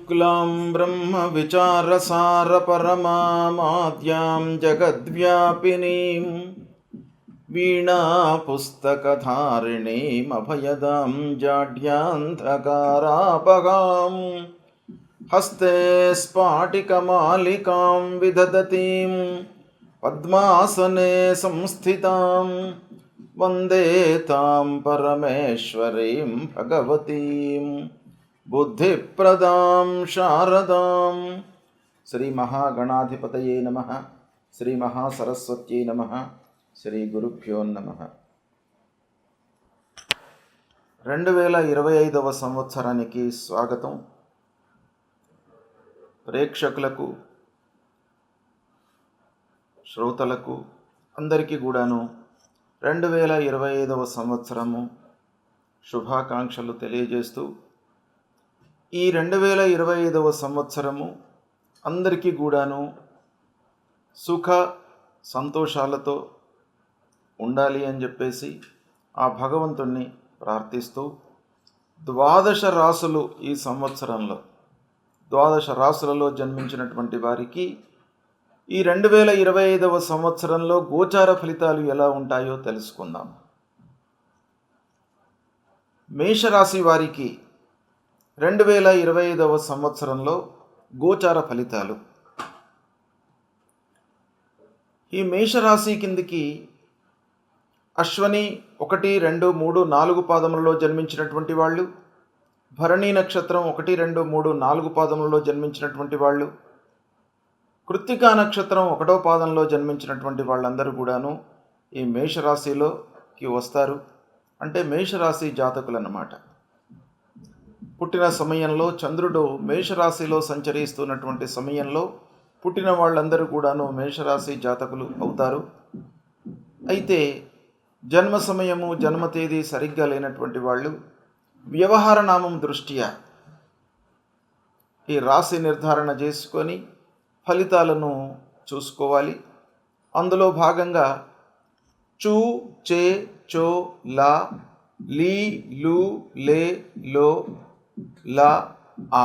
शुक्लां ब्रह्मविचारसारपरमामाद्यां जगद्व्यापिनीं वीणापुस्तकधारिणीमभयदां जाड्यान्धकारापगां हस्ते स्फाटिकमालिकां विदधतीं पद्मासने संस्थितां वन्दे तां परमेश्वरीं भगवतीं बुद्धिप्रदां शारदां। श्री महागणाधिपतये नमः। श्री महासरस्वत्यै नमः। శ్రీ గురుభ్యో నమః. 2025వ సంవత్సరానికి స్వాగతం. ప్రేక్షకులకు, శ్రోతలకు అందరికీ కూడాను 2025వ సంవత్సరము శుభాకాంక్షలు తెలియజేస్తూ, ఈ 2025వ సంవత్సరము అందరికీ కూడాను సుఖ సంతోషాలతో ఉండాలి అని చెప్పేసి ఆ భగవంతుణ్ణి ప్రార్థిస్తూ, 12 రాసులు ఈ సంవత్సరంలో 12 రాసులలో జన్మించినటువంటి వారికి ఈ 2025వ సంవత్సరంలో గోచార ఫలితాలు ఎలా ఉంటాయో తెలుసుకుందాం. మేషరాశి వారికి 2025వ సంవత్సరంలో గోచార ఫలితాలు. ఈ మేషరాశి కిందికి అశ్వని 1, 2, 3, 4 పాదములలో జన్మించినటువంటి వాళ్ళు, భరణి నక్షత్రం 1, 2, 3, 4 పాదములలో జన్మించినటువంటి వాళ్ళు, కృత్తికా నక్షత్రం 1వ పాదంలో జన్మించినటువంటి వాళ్ళందరూ కూడాను ఈ మేషరాశిలోకి వస్తారు. అంటే మేషరాశి జాతకులు అన్నమాట. పుట్టిన సమయంలో చంద్రుడు మేషరాశిలో సంచరిస్తున్నటువంటి సమయంలో పుట్టిన వాళ్ళందరూ కూడాను మేషరాశి జాతకులు అవుతారు. అయితే జన్మ సమయము, జన్మ తేదీ సరిగ్గా లేనటువంటి వాళ్ళు వ్యవహార నామం దృష్ట్యా ఈ రాశి నిర్ధారణ చేసుకొని ఫలితాలను చూసుకోవాలి. అందులో భాగంగా చూ, చే, చో, లా, లీ, లు, లే, లో, లా, ఆ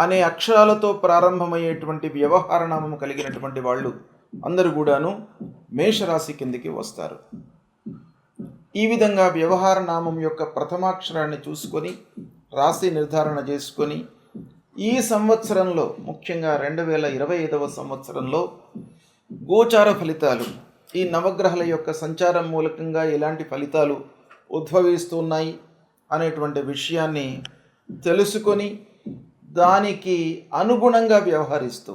అనే అక్షరాలతో ప్రారంభమయ్యేటువంటి వ్యవహార నామం కలిగినటువంటి వాళ్ళు అందరూ కూడాను మేషరాశి కిందికి వస్తారు. ఈ విధంగా వ్యవహార నామం యొక్క ప్రథమాక్షరాన్ని చూసుకొని రాశి నిర్ధారణ చేసుకొని ఈ సంవత్సరంలో, ముఖ్యంగా 2025వ సంవత్సరంలో గోచార ఫలితాలు, ఈ నవగ్రహాల యొక్క సంచారం మూలకంగా ఎలాంటి ఫలితాలు ఉద్భవిస్తున్నాయి అనేటువంటి విషయాన్ని తెలుసుకొని దానికి అనుగుణంగా వ్యవహరిస్తూ,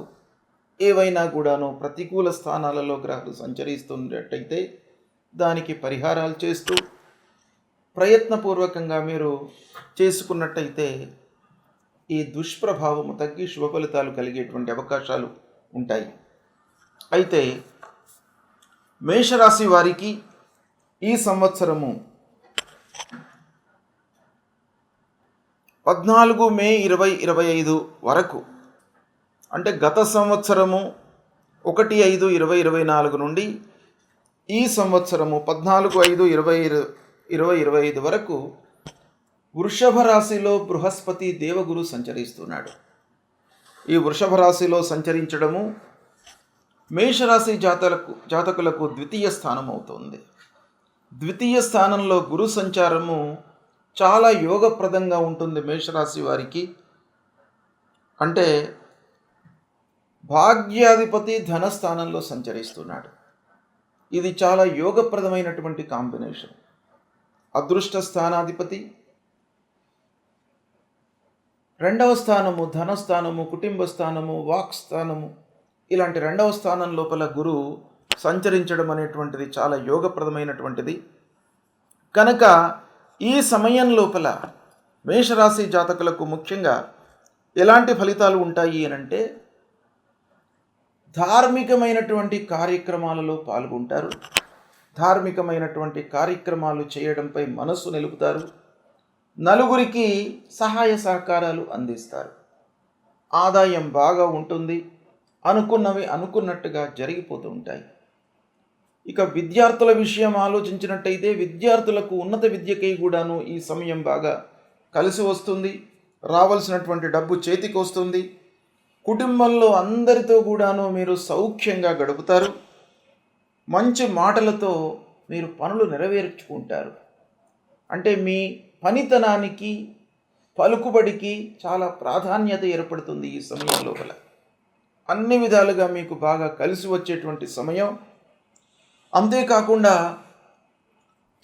ఏవైనా కూడాను ప్రతికూల స్థానాలలో గ్రహాలు సంచరిస్తున్నట్టయితే దానికి పరిహారాలు చేస్తూ ప్రయత్నపూర్వకంగా మీరు చేసుకున్నట్టయితే ఈ దుష్ప్రభావము తగ్గి శుభ ఫలితాలు కలిగేటువంటి అవకాశాలు ఉంటాయి. అయితే మేషరాశి వారికి ఈ సంవత్సరము 14 మే 2025 వరకు, అంటే గత సంవత్సరము 1/5/2024 నుండి ఈ సంవత్సరము 14/5/2025 వరకు వృషభ రాశిలో బృహస్పతి దేవగురు సంచరిస్తున్నాడు. ఈ వృషభ రాశిలో సంచరించడము మేషరాశి జాతకులకు ద్వితీయ స్థానం అవుతుంది. ద్వితీయ స్థానంలో గురు సంచారము చాలా యోగప్రదంగా ఉంటుంది మేషరాశి వారికి. అంటే భాగ్యాధిపతి ధనస్థానంలో సంచరిస్తున్నాడు. ఇది చాలా యోగప్రదమైనటువంటి కాంబినేషన్. అదృష్ట స్థానాధిపతి, 2వ స్థానము ధనస్థానము, కుటుంబ స్థానము, వాక్ స్థానము, ఇలాంటి 2వ స్థానం లోపల గురు సంచరించడం అనేటువంటిది చాలా యోగప్రదమైనటువంటిది. కనుక ఈ సమయం లోపల మేషరాశి జాతకులకు ముఖ్యంగా ఎలాంటి ఫలితాలు ఉంటాయి అనంటే, ధార్మికమైనటువంటి కార్యక్రమాలలో పాల్గొంటారు. ధార్మికమైనటువంటి కార్యక్రమాలు చేయడంపై మనస్సు నిలుపుతారు. నలుగురికి సహాయ సహకారాలు అందిస్తారు. ఆదాయం బాగా ఉంటుంది. అనుకున్నవి అనుకున్నట్టుగా జరిగిపోతూ ఉంటాయి. ఇక విద్యార్థుల విషయం ఆలోచించినట్టయితే విద్యార్థులకు ఉన్నత విద్యకై కూడాను ఈ సమయం బాగా కలిసి వస్తుంది. రావాల్సినటువంటి డబ్బు చేతికి వస్తుంది. కుటుంబంలో అందరితో కూడాను మీరు సౌఖ్యంగా గడుపుతారు. మంచి మాటలతో మీరు పనులు నెరవేర్చుకుంటారు. అంటే మీ పనితనానికి, పలుకుబడికి చాలా ప్రాధాన్యత ఏర్పడుతుంది ఈ సమయం లోపల. అన్ని విధాలుగా మీకు బాగా కలిసి వచ్చేటువంటి సమయం. అంతేకాకుండా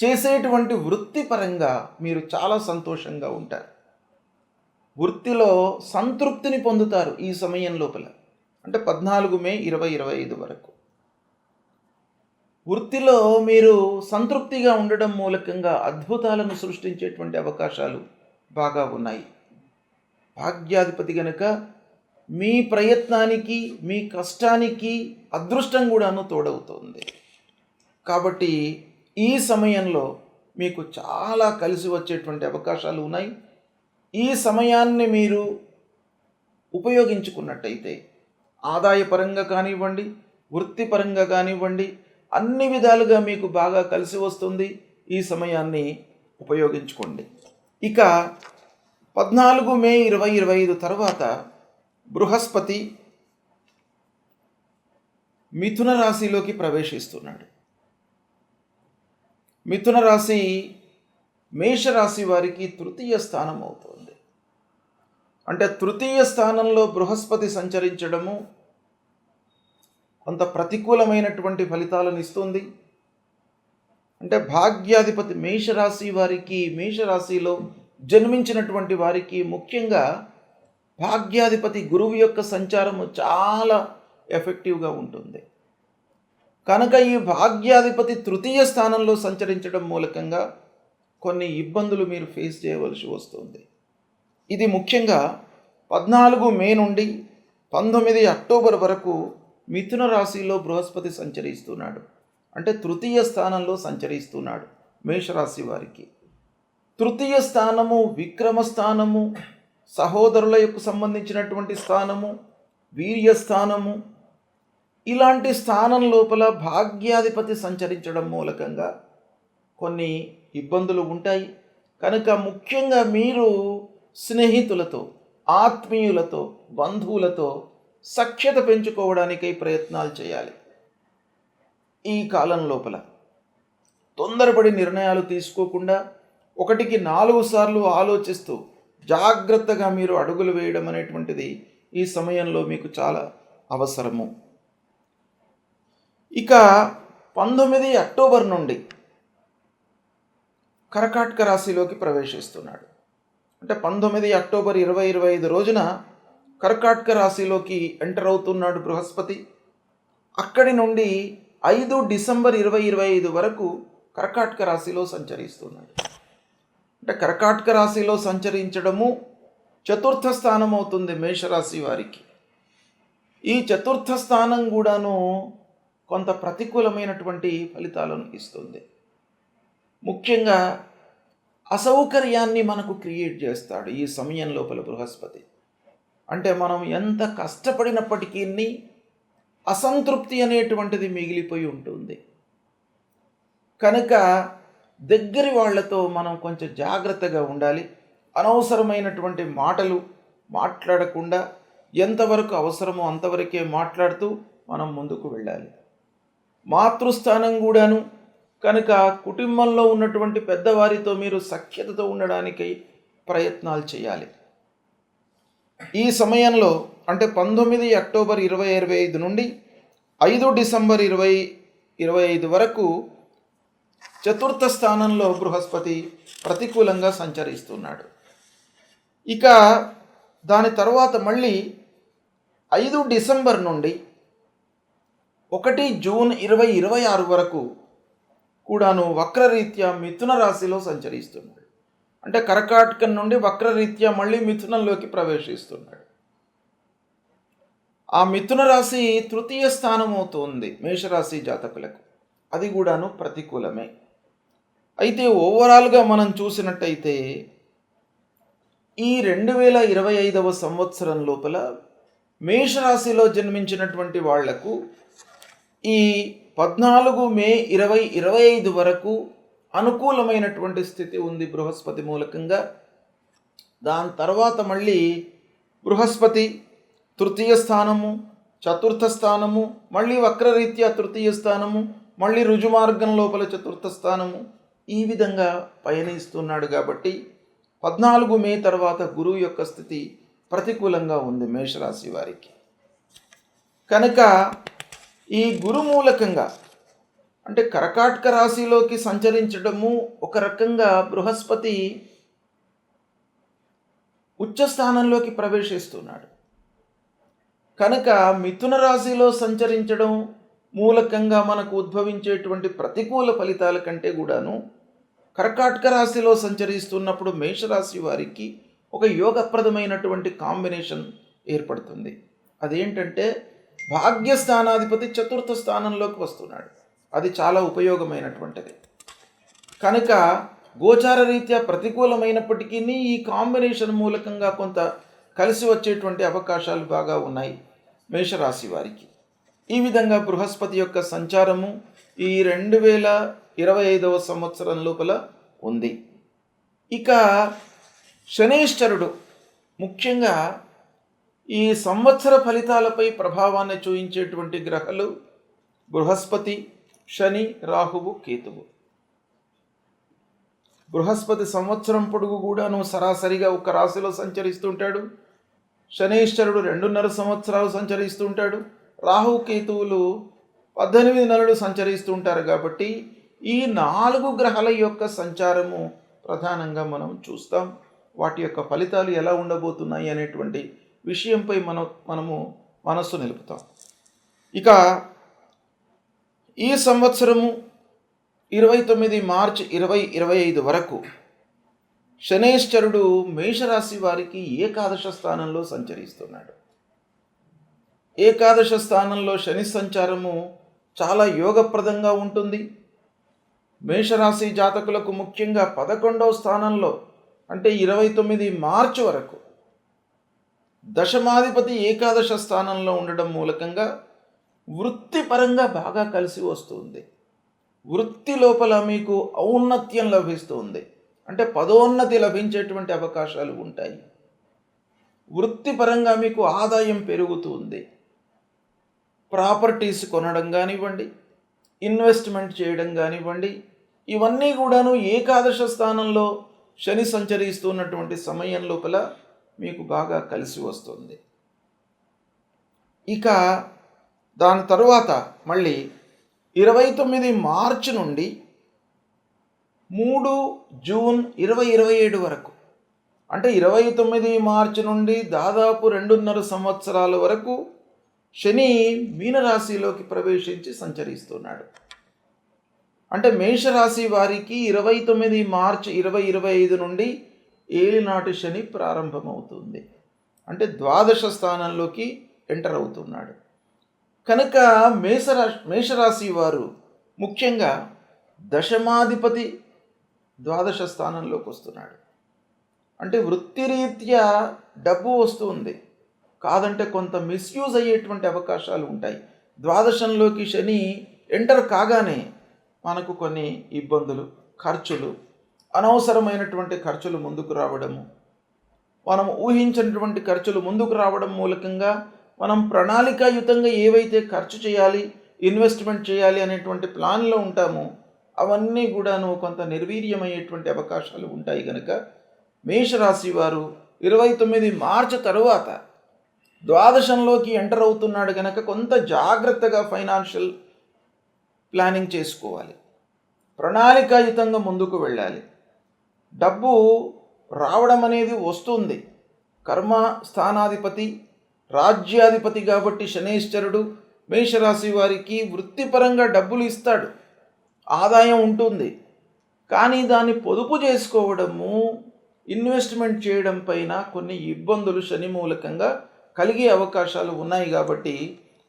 చేసేటువంటి వృత్తిపరంగా మీరు చాలా సంతోషంగా ఉంటారు. వృత్తిలో సంతృప్తిని పొందుతారు ఈ సమయం లోపల. అంటే 14 మే 2025 వరకు వృత్తిలో మీరు సంతృప్తిగా ఉండడం మూలకంగా అద్భుతాలను సృష్టించేటువంటి అవకాశాలు బాగా ఉన్నాయి. భాగ్యాధిపతి గనుక మీ ప్రయత్నానికి, మీ కష్టానికి అదృష్టం కూడాను తోడవుతుంది. కాబట్టి ఈ సమయంలో మీకు చాలా కలిసి వచ్చేటువంటి అవకాశాలు ఉన్నాయి. ఈ సమయాన్ని మీరు ఉపయోగించుకున్నట్టయితే ఆదాయపరంగా కానివ్వండి, వృత్తిపరంగా కానివ్వండి, అన్ని విధాలుగా మీకు బాగా కలిసి వస్తుంది. ఈ సమయాన్ని ఉపయోగించుకోండి. ఇక 14 మే 2025 తర్వాత బృహస్పతి మిథున రాశిలోకి ప్రవేశిస్తున్నాడు. మిథున రాశి మేషరాశి వారికి తృతీయ స్థానం అవుతుంది. అంటే తృతీయ స్థానంలో బృహస్పతి సంచరించడము కొంత ప్రతికూలమైనటువంటి ఫలితాలను ఇస్తుంది. అంటే భాగ్యాధిపతి మేషరాశి వారికి, మేషరాశిలో జన్మించినటువంటి వారికి ముఖ్యంగా భాగ్యాధిపతి గురువు యొక్క సంచారము చాలా ఎఫెక్టివ్గా ఉంటుంది. కనుక ఈ భాగ్యాధిపతి తృతీయ స్థానంలో సంచరించడం మూలకంగా కొన్ని ఇబ్బందులు మీరు ఫేస్ చేయవలసి వస్తుంది. ఇది ముఖ్యంగా 14 మే నుండి 19 అక్టోబర్ వరకు మిథున రాశిలో బృహస్పతి సంచరిస్తున్నాడు. అంటే తృతీయ స్థానంలో సంచరిస్తున్నాడు మేషరాశి వారికి. తృతీయ స్థానము విక్రమస్థానము, సహోదరుల యొక్క సంబంధించినటువంటి స్థానము, వీర్యస్థానము, ఇలాంటి స్థానం లోపల భాగ్యాధిపతి సంచరించడం మూలకంగా కొన్ని ఇబ్బందులు ఉంటాయి. కనుక ముఖ్యంగా మీరు స్నేహితులతో, ఆత్మీయులతో, బంధువులతో సఖ్యత పెంచుకోవడానికై ప్రయత్నాలు చేయాలి. ఈ కాలం లోపల తొందరపడి నిర్ణయాలు తీసుకోకుండా 1కి 4 సార్లు ఆలోచిస్తూ జాగ్రత్తగా మీరు అడుగులు వేయడం అనేటువంటిది ఈ సమయంలో మీకు చాలా అవసరము. ఇక 19 అక్టోబర్ నుండి కర్కాటక రాశిలోకి ప్రవేశిస్తున్నాడు. అంటే 19 అక్టోబర్ 2025 రోజున కర్కాటక రాశిలోకి ఎంటర్ అవుతున్నాడు బృహస్పతి. అక్కడి నుండి 5 డిసెంబర్ 2025 వరకు కర్కాటక రాశిలో సంచరిస్తున్నాడు. అంటే కర్కాటక రాశిలో సంచరించడము చతుర్థ స్థానం అవుతుంది మేషరాశి వారికి. ఈ చతుర్థ స్థానం కూడాను కొంత ప్రతికూలమైనటువంటి ఫలితాలను ఇస్తుంది. ముఖ్యంగా అసౌకర్యాన్ని మనకు క్రియేట్ చేస్తాడు ఈ సమయం లోపల బృహస్పతి. అంటే మనం ఎంత కష్టపడినప్పటికీ అసంతృప్తి అనేటువంటిది మిగిలిపోయి ఉంటుంది. కనుక దగ్గరి వాళ్లతో మనం కొంచెం జాగ్రత్తగా ఉండాలి. అనవసరమైనటువంటి మాటలు మాట్లాడకుండా ఎంతవరకు అవసరమో అంతవరకే మాట్లాడుతూ మనం ముందుకు వెళ్ళాలి. మాతృస్థానం కూడాను కనుక కుటుంబంలో ఉన్నటువంటి పెద్దవారితో మీరు సఖ్యతతో ఉండడానికై ప్రయత్నాలు చేయాలి. ఈ సమయంలో అంటే 19 అక్టోబర్ 2025 నుండి 5 డిసెంబర్ 2025 వరకు చతుర్థ స్థానంలో బృహస్పతి ప్రతికూలంగా సంచరిస్తున్నాడు. ఇక దాని తర్వాత మళ్ళీ 5 డిసెంబర్ నుండి 1 జూన్ 2026 వరకు కూడాను వక్రరీత్యా మిథున రాశిలో సంచరిస్తున్నాడు. అంటే కర్కాటకం నుండి వక్రరీత్యా మళ్ళీ మిథునంలోకి ప్రవేశిస్తున్నాడు. ఆ మిథున రాశి తృతీయ స్థానం అవుతుంది మేషరాశి జాతకులకు. అది కూడాను ప్రతికూలమే. అయితే ఓవరాల్గా మనం చూసినట్టయితే ఈ 2025వ సంవత్సరం లోపల మేషరాశిలో జన్మించినటువంటి వాళ్లకు ఈ 14 మే 2025 వరకు అనుకూలమైనటువంటి స్థితి ఉంది బృహస్పతి మూలకంగా. దాని తర్వాత మళ్ళీ బృహస్పతి తృతీయ స్థానము, చతుర్థ స్థానము, మళ్ళీ వక్రరీత్యా తృతీయ స్థానము, మళ్ళీ రుజుమార్గం లోపల చతుర్థ స్థానము, ఈ విధంగా పయనిస్తున్నాడు. కాబట్టి 14 మే తర్వాత గురువు యొక్క స్థితి ప్రతికూలంగా ఉంది మేషరాశి వారికి. కనుక ఈ గురు మూలకంగా అంటే కర్కాటక రాశిలోకి సంచరించడము ఒక రకంగా బృహస్పతి ఉచ్చ స్థానంలోకి ప్రవేశిస్తున్నాడు. కనుక మిథున రాశిలో సంచరించడం మూలకంగా మనకు ఉద్భవించేటువంటి ప్రతికూల ఫలితాల కంటే కూడాను కర్కాటక రాశిలో సంచరిస్తున్నప్పుడు మేషరాశి వారికి ఒక యోగప్రదమైనటువంటి కాంబినేషన్ ఏర్పడుతుంది. అదేంటంటే భాగ్యస్థానాధిపతి చతుర్థ స్థానంలోకి వస్తున్నాడు. అది చాలా ఉపయోగమైనటువంటిది. కనుక గోచార రీత్యా ప్రతికూలమైనప్పటికీ ఈ కాంబినేషన్ మూలకంగా కొంత కలిసి వచ్చేటువంటి అవకాశాలు బాగా ఉన్నాయి మేషరాశి వారికి. ఈ విధంగా బృహస్పతి యొక్క సంచారము ఈ 2025వ సంవత్సరం లోపల ఉంది. ఇక శనీశ్వరుడు ముఖ్యంగా ఈ సంవత్సర ఫలితాలపై ప్రభావాన్ని చూపించేటువంటి గ్రహాలు బృహస్పతి, శని, రాహువు, కేతువు. బృహస్పతి సంవత్సరం పొడుగు కూడాను సరాసరిగా ఒక రాశిలో సంచరిస్తుంటాడు. శనీశ్వరుడు 2.5 సంవత్సరాలు సంచరిస్తుంటాడు. రాహు, కేతువులు 18 నెలలు సంచరిస్తుంటారు. కాబట్టి ఈ 4 గ్రహాల యొక్క సంచారము ప్రధానంగా మనం చూస్తాం. వాటి యొక్క ఫలితాలు ఎలా ఉండబోతున్నాయి అనేటువంటి విషయంపై మనము మనస్సు నిలుపుతాం. ఇక ఈ సంవత్సరము 29 మార్చి 2025 వరకు శనైశ్చరుడు మేషరాశి వారికి ఏకాదశ స్థానంలో సంచరిస్తున్నాడు. ఏకాదశ స్థానంలో శని సంచారము చాలా యోగప్రదంగా ఉంటుంది. మేషరాశి జాతకులకు ముఖ్యంగా 11వ స్థానంలో అంటే 29 మార్చి వరకు దశమాధిపతి ఏకాదశ స్థానంలో ఉండడం మూలకంగా వృత్తిపరంగా బాగా కలిసి వస్తుంది. వృత్తి లోపల మీకు ఔన్నత్యం లభిస్తుంది. అంటే పదోన్నతి లభించేటువంటి అవకాశాలు ఉంటాయి. వృత్తిపరంగా మీకు ఆదాయం పెరుగుతుంది. ప్రాపర్టీస్ కొనడం కానివ్వండి, ఇన్వెస్ట్మెంట్ చేయడం కానివ్వండి, ఇవన్నీ కూడాను ఏకాదశ స్థానంలో శని సంచరిస్తున్నటువంటి సమయం లోపల మీకు బాగా కలిసి వస్తుంది. ఇక దాని తరువాత మళ్ళీ 29 మార్చి నుండి 3 జూన్ 2027 వరకు అంటే 29 మార్చి నుండి దాదాపు 2.5 సంవత్సరాల వరకు శని మీనరాశిలోకి ప్రవేశించి సంచరిస్తున్నాడు. అంటే మేషరాశి వారికి 29 మార్చి 2025 నుండి ఏలినాటి శని ప్రారంభమవుతుంది. అంటే ద్వాదశ స్థానంలోకి ఎంటర్ అవుతున్నాడు. కనుక మేషరాశి వారు ముఖ్యంగా దశమాధిపతి ద్వాదశ స్థానంలోకి వస్తున్నాడు. అంటే వృత్తిరీత్యా డబ్బు వస్తుంది, కాదంటే కొంత మిస్యూజ్ అయ్యేటువంటి అవకాశాలు ఉంటాయి. ద్వాదశంలోకి శని ఎంటర్ కాగానే మనకు కొన్ని ఇబ్బందులు, ఖర్చులు, అనవసరమైనటువంటి ఖర్చులు ముందుకు రావడము, మనం ఊహించినటువంటి ఖర్చులు ముందుకు రావడం మూలకంగా మనం ప్రణాళికాయుతంగా ఏవైతే ఖర్చు చేయాలి, ఇన్వెస్ట్మెంట్ చేయాలి అనేటువంటి ప్లాన్లో ఉంటామో అవన్నీ కూడాను కొంత నిర్వీర్యమయ్యేటువంటి అవకాశాలు ఉంటాయి. కనుక మేషరాశి వారు 29 మార్చి తరువాత ద్వాదశంలోకి ఎంటర్ అవుతున్నాడు కనుక కొంత జాగ్రత్తగా ఫైనాన్షియల్ ప్లానింగ్ చేసుకోవాలి, ప్రణాళికాయుతంగా ముందుకు వెళ్ళాలి. డబ్బు రావడం అనేది వస్తుంది. కర్మ స్థానాధిపతి, రాజ్యాధిపతి కాబట్టి శనైశ్చరుడు మేషరాశి వారికి వృత్తిపరంగా డబ్బులు ఇస్తాడు, ఆదాయం ఉంటుంది. కానీ దాన్ని పొదుపు చేసుకోవడము, ఇన్వెస్ట్మెంట్ చేయడం పైన కొన్ని ఇబ్బందులు శని మూలకంగా కలిగే అవకాశాలు ఉన్నాయి. కాబట్టి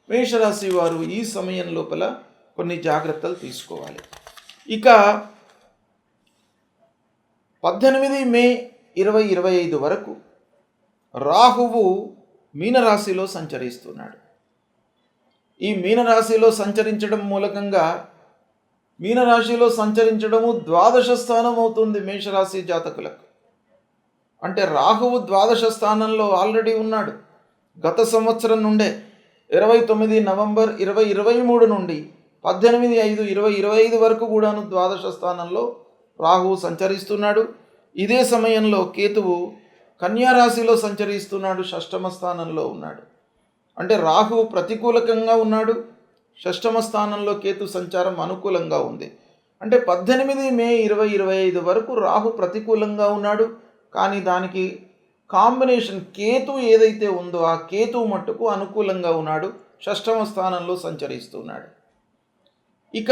మేషరాశి వారు ఈ సమయం లోపల కొన్ని జాగ్రత్తలు తీసుకోవాలి. ఇక 18 మే 2025 వరకు రాహువు మీనరాశిలో సంచరిస్తున్నాడు. ఈ మీనరాశిలో సంచరించడం మూలకంగా మీనరాశిలో సంచరించడము ద్వాదశ స్థానం అవుతుంది మేషరాశి జాతకులకు. అంటే రాహువు ద్వాదశ స్థానంలో ఆల్రెడీ ఉన్నాడు. గత సంవత్సరం నుండే 29 నవంబర్ 2023 నుండి 18/5/2025 వరకు కూడాను ద్వాదశ స్థానంలో రాహువు సంచరిస్తున్నాడు. ఇదే సమయంలో కేతువు కన్యా రాశిలో సంచరిస్తున్నాడు, షష్టమ స్థానంలో ఉన్నాడు. అంటే రాహువు ప్రతికూలకంగా ఉన్నాడు, షష్టమ స్థానంలో కేతు సంచారం అనుకూలంగా ఉంది. అంటే 18 మే 2025 వరకు రాహు ప్రతికూలంగా ఉన్నాడు. కానీ దానికి కాంబినేషన్ కేతు ఏదైతే ఉందో ఆ కేతు మట్టుకు అనుకూలంగా ఉన్నాడు, షష్టమ స్థానంలో సంచరిస్తున్నాడు. ఇక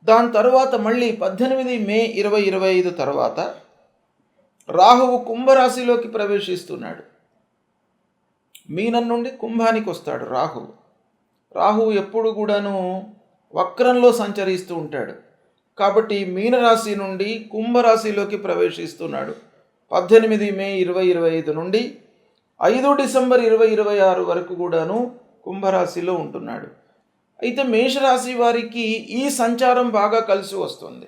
దాని తర్వాత మళ్ళీ 18 మే 2025 తర్వాత రాహువు కుంభరాశిలోకి ప్రవేశిస్తున్నాడు. మీనం నుండి కుంభానికి వస్తాడు రాహువు. రాహువు ఎప్పుడు కూడాను వక్రంలో సంచరిస్తూ ఉంటాడు. కాబట్టి మీనరాశి నుండి కుంభరాశిలోకి ప్రవేశిస్తున్నాడు 18 మే 2025 నుండి 5 డిసెంబర్ 2026 వరకు కూడాను కుంభరాశిలో ఉంటున్నాడు. అయితే మేషరాశి వారికి ఈ సంచారం బాగా కలిసి వస్తుంది.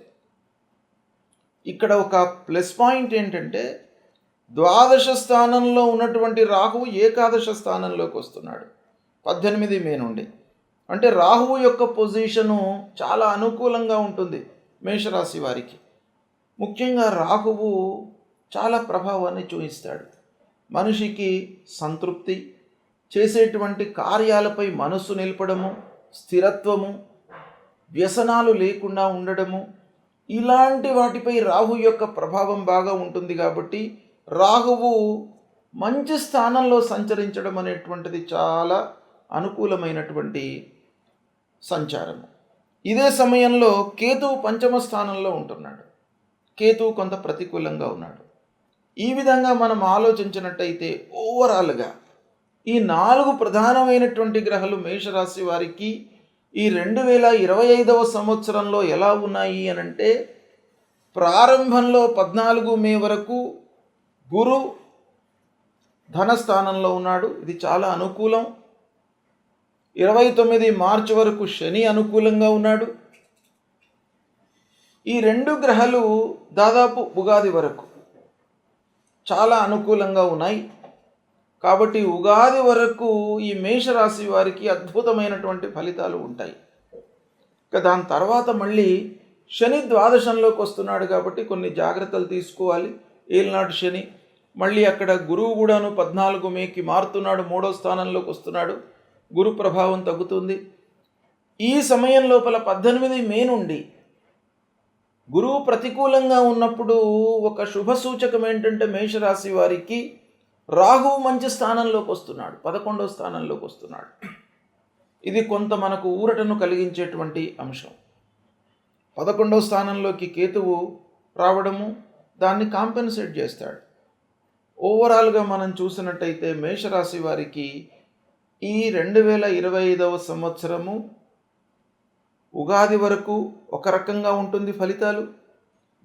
ఇక్కడ ఒక ప్లస్ పాయింట్ ఏంటంటే ద్వాదశ స్థానంలో ఉన్నటువంటి రాహువు ఏకాదశ స్థానంలోకి వస్తున్నాడు 18 మే నుండి. అంటే రాహువు యొక్క పొజిషను చాలా అనుకూలంగా ఉంటుంది మేషరాశి వారికి. ముఖ్యంగా రాహువు చాలా ప్రభావాన్ని చూపిస్తాడు. మనిషికి సంతృప్తి, చేసేటువంటి కార్యాలపై మనస్సు నిలపడము, స్థిరత్వము, వ్యసనాలు లేకుండా ఉండడము, ఇలాంటి వాటిపై రాహు యొక్క ప్రభావం బాగా ఉంటుంది. కాబట్టి రాహువు మంచి స్థానంలో సంచరించడం అనేటువంటిది చాలా అనుకూలమైనటువంటి సంచారము. ఇదే సమయంలో కేతువు పంచమ స్థానంలో ఉంటున్నాడు. కేతువు కొంత ప్రతికూలంగా ఉన్నాడు. ఈ విధంగా మనం ఆలోచించినట్టయితే ఓవరాల్గా ఈ 4 ప్రధానమైనటువంటి గ్రహాలు మేషరాశి వారికి ఈ 2025వ సంవత్సరంలో ఎలా ఉన్నాయి అనంటే, ప్రారంభంలో 14 మే వరకు గురు ధనస్థానంలో ఉన్నాడు, ఇది చాలా అనుకూలం. 29 మార్చి వరకు శని అనుకూలంగా ఉన్నాడు. ఈ 2 గ్రహాలు దాదాపు ఉగాది వరకు చాలా అనుకూలంగా ఉన్నాయి. కాబట్టి ఉగాది వరకు ఈ మేషరాశి వారికి అద్భుతమైనటువంటి ఫలితాలు ఉంటాయి. ఇక దాని తర్వాత మళ్ళీ శని ద్వాదశంలోకి వస్తున్నాడు కాబట్టి కొన్ని జాగ్రత్తలు తీసుకోవాలి. ఏలినాటి శని మళ్ళీ అక్కడ గురువు కూడాను 14 మేకి మారుతున్నాడు, 3వ స్థానంలోకి వస్తున్నాడు, గురు ప్రభావం తగ్గుతుంది. ఈ సమయం లోపల 18 మే నుండి గురువు ప్రతికూలంగా ఉన్నప్పుడు ఒక శుభ సూచకం ఏంటంటే మేషరాశి వారికి రాహువు మంచి స్థానంలోకి వస్తున్నాడు, 11వ స్థానంలోకి వస్తున్నాడు. ఇది కొంత మనకు ఊరటను కలిగించేటువంటి అంశం. 11వ స్థానంలోకి కేతువు రావడము దాన్ని కాంపెన్సేట్ చేస్తాడు. ఓవరాల్గా మనం చూసినట్టయితే మేషరాశి వారికి ఈ 2025వ సంవత్సరము ఉగాది వరకు ఒక రకంగా ఉంటుంది ఫలితాలు.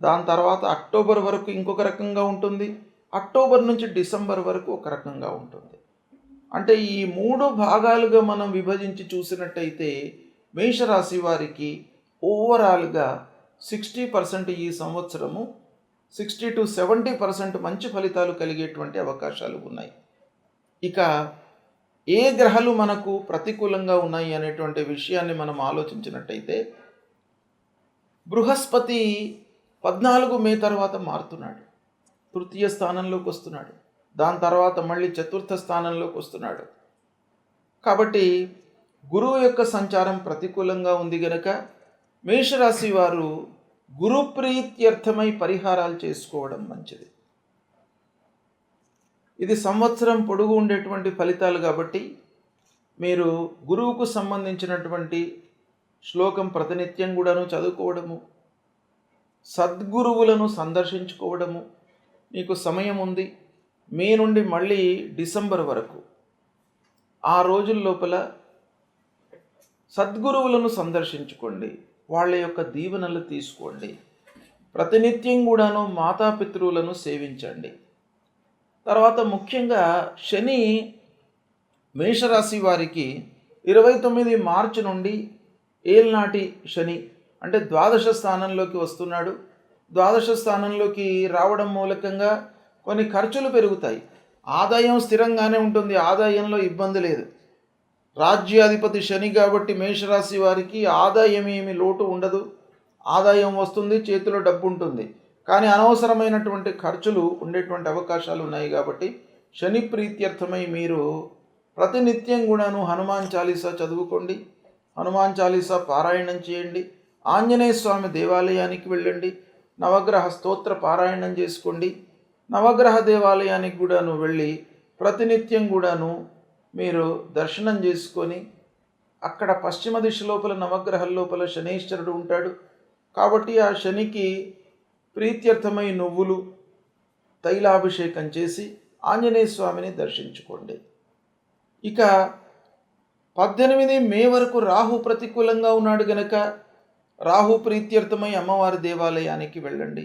దాని తర్వాత అక్టోబర్ వరకు ఇంకొక రకంగా ఉంటుంది, అక్టోబర్ నుంచి డిసెంబర్ వరకు ఒక రకంగా ఉంటుంది. అంటే ఈ 3 భాగాలుగా మనం విభజించి చూసినట్టయితే మేషరాశి వారికి ఓవరాల్గా 60% ఈ సంవత్సరము 60 to 70% మంచి ఫలితాలు కలిగేటువంటి అవకాశాలు ఉన్నాయి. ఇక ఏ గ్రహాలు మనకు ప్రతికూలంగా ఉన్నాయి అనేటువంటి విషయాన్ని మనం ఆలోచించినట్టయితే, బృహస్పతి 14 మే తర్వాత మారుతున్నాడు, తృతీయ స్థానంలోకి వస్తున్నాడు. దాని తర్వాత మళ్ళీ చతుర్థ స్థానంలోకి వస్తున్నాడు. కాబట్టి గురువు యొక్క సంచారం ప్రతికూలంగా ఉంది గనక మేషరాశి వారు గురుప్రీత్యర్థమై పరిహారాలు చేసుకోవడం మంచిది. ఇది సంవత్సరం పొడుగు ఉండేటువంటి ఫలితాలు కాబట్టి మీరు గురువుకు సంబంధించినటువంటి శ్లోకం ప్రతినిత్యం కూడాను చదువుకోవడము, సద్గురువులను సందర్శించుకోవడము. మీకు సమయం ఉంది, మే నుండి మళ్ళీ డిసెంబర్ వరకు ఆ రోజుల లోపల సద్గురువులను సందర్శించుకోండి, వాళ్ళ యొక్క దీవెనలు తీసుకోండి. ప్రతినిత్యం కూడాను మాతాపితృలను సేవించండి. తర్వాత ముఖ్యంగా శని మేషరాశి వారికి 29 మార్చి నుండి ఏలినాటి శని అంటే ద్వాదశ స్థానంలోకి వస్తున్నాడు. ద్వాదశ స్థానంలోకి రావడం మూలకంగా కొన్ని ఖర్చులు పెరుగుతాయి. ఆదాయం స్థిరంగానే ఉంటుంది, ఆదాయంలో ఇబ్బంది లేదు. రాజ్యాధిపతి శని కాబట్టి మేషరాశి వారికి ఆదాయం ఏమి లోటు ఉండదు. ఆదాయం వస్తుంది, చేతిలో డబ్బు ఉంటుంది. కానీ అనవసరమైనటువంటి ఖర్చులు ఉండేటువంటి అవకాశాలు ఉన్నాయి కాబట్టి శని ప్రీత్యర్థమై మీరు ప్రతినిత్యం కూడాను హనుమాన్ చాలీసా చదువుకోండి, హనుమాన్ చాలీసా పారాయణం చేయండి, ఆంజనేయ స్వామి దేవాలయానికి వెళ్ళండి, నవగ్రహ స్తోత్ర పారాయణం చేసుకోండి. నవగ్రహ దేవాలయానికి కూడాను వెళ్ళి ప్రతినిత్యం కూడాను మీరు దర్శనం చేసుకొని, అక్కడ పశ్చిమ దిశ లోపల నవగ్రహం లోపల శనీశ్వరుడు ఉంటాడు కాబట్టి ఆ శనికి ప్రీత్యర్థమై నువ్వులు తైలాభిషేకం చేసి ఆంజనేయ స్వామిని దర్శించుకోండి. ఇక 18 మే వరకు రాహు ప్రతికూలంగా ఉన్నాడు గనక రాహు ప్రీత్యర్థమై అమ్మవారి దేవాలయానికి వెళ్ళండి,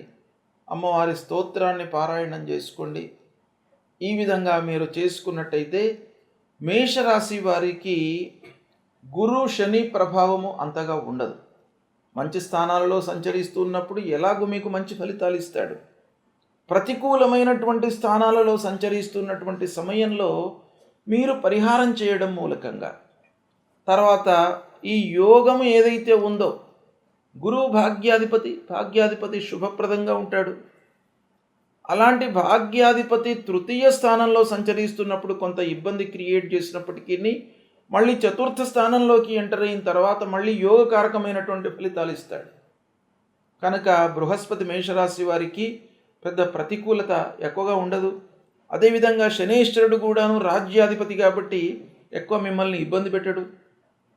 అమ్మవారి స్తోత్రాన్ని పారాయణం చేసుకోండి. ఈ విధంగా మీరు చేసుకున్నట్టయితే మేషరాశి వారికి గురు శని ప్రభావము అంతగా ఉండదు. మంచి స్థానాలలో సంచరిస్తున్నప్పుడు ఎలాగూ మీకు మంచి ఫలితాలు ఇస్తాడు. ప్రతికూలమైనటువంటి స్థానాలలో సంచరిస్తున్నటువంటి సమయంలో మీరు పరిహారం చేయడం మూలకంగా, తర్వాత ఈ యోగము ఏదైతే ఉందో, గురువు భాగ్యాధిపతి శుభప్రదంగా ఉంటాడు. అలాంటి భాగ్యాధిపతి తృతీయ స్థానంలో సంచరిస్తున్నప్పుడు కొంత ఇబ్బంది క్రియేట్ చేసినప్పటికీ మళ్ళీ చతుర్థ స్థానంలోకి ఎంటర్ అయిన తర్వాత మళ్ళీ యోగకారకమైనటువంటి ఫలితాలు ఇస్తాడు. కనుక బృహస్పతి మేషరాశి వారికి పెద్ద ప్రతికూలత ఎక్కువగా ఉండదు. అదేవిధంగా శనేశ్వరుడు కూడాను రాజ్యాధిపతి కాబట్టి ఎక్కువ మిమ్మల్ని ఇబ్బంది పెట్టడు.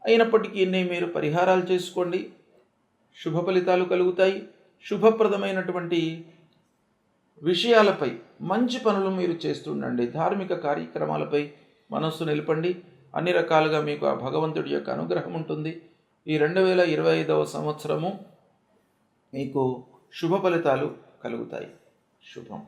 అయినప్పటికీ మీరు పరిహారాలు చేసుకోండి, శుభ ఫలితాలు కలుగుతాయి. శుభప్రదమైనటువంటి విషయాలపై మంచి పనులు మీరు చేస్తుండండి. ధార్మిక కార్యక్రమాలపై మనస్సు నిలపండి. అన్ని రకాలుగా మీకు ఆ భగవంతుడి యొక్క అనుగ్రహం ఉంటుంది. ఈ 2025వ సంవత్సరము మీకు శుభ ఫలితాలు కలుగుతాయి. శుభం.